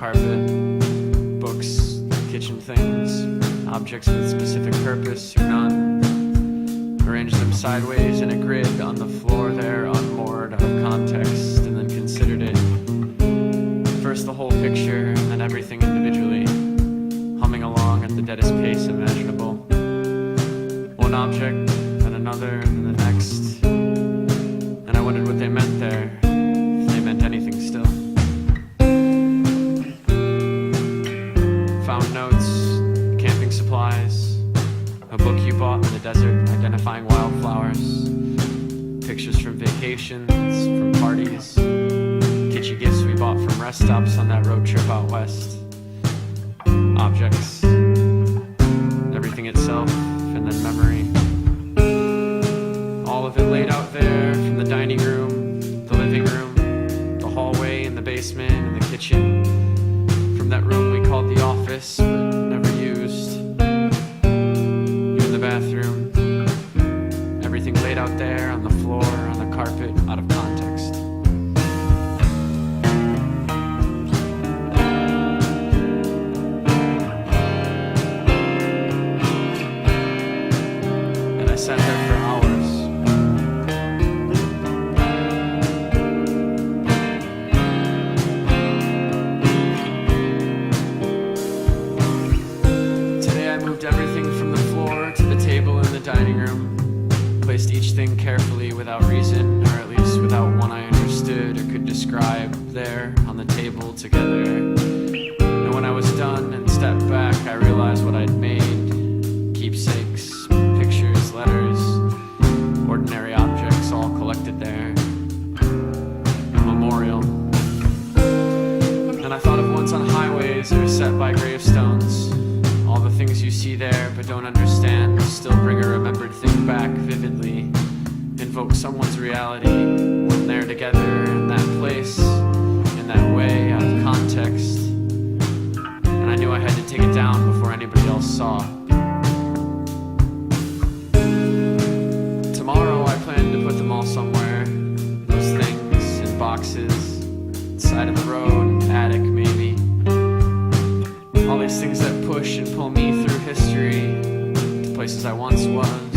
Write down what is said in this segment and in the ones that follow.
carpet, books, kitchen things, objects with specific purpose or none. Arranged them sideways in a grid on the floor there, unmoored out of context, and then considered it. First the whole picture, and then everything individually, humming along at the deadest pace imaginable. One object, then another, and the next. And I wondered what they meant there, if they meant anything still. Found notes, camping supplies, a book you bought in the desert identifying wildflowers, pictures from vacations, from parties, kitschy gifts we bought from rest stops on that road trip out west, objects, everything itself, and then memory. All of it laid out there, from the dining room, the living room, the hallway, and the basement, and the kitchen, from that room we called the office, but never used, even the bathroom. Everything laid out there, on the floor, on the carpet, out of context. And I sat there for hours. Everything from the floor to the table in the dining room, placed each thing carefully without reason, or at least without one I understood or could describe, there on the table together. And when I was done and stepped back, I realized what I'd made: keepsakes, pictures, letters, ordinary objects all collected there. A memorial. And I thought of ones on highways or set by gravestones. All the things you see there but don't understand still bring a remembered thing back vividly, invoke someone's reality when they're together in that place, in that way, out of context. And I knew I had to take it down before anybody else saw. Tomorrow I plan to put them all somewhere, those things in boxes, side of the road, attic maybe. All these things that push and pull me through history, to places I once was,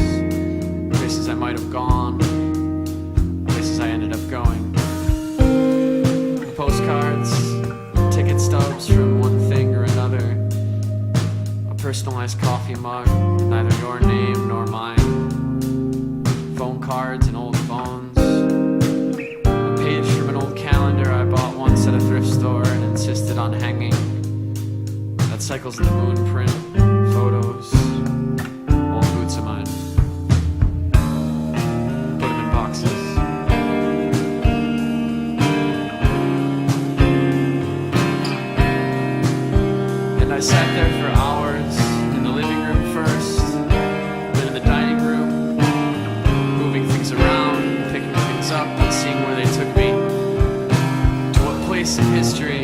places I might have gone, places I ended up going. Postcards, ticket stubs from one thing or another, a personalized coffee mug, neither your name nor mine, phone cards and old phones, a page from an old calendar I bought once at a thrift store and insisted on hanging. That cycles the moon print, photos, old boots of mine. Put them in boxes. And I sat there for hours, in the living room first, then in the dining room, moving things around, picking things up and seeing where they took me. To what place in history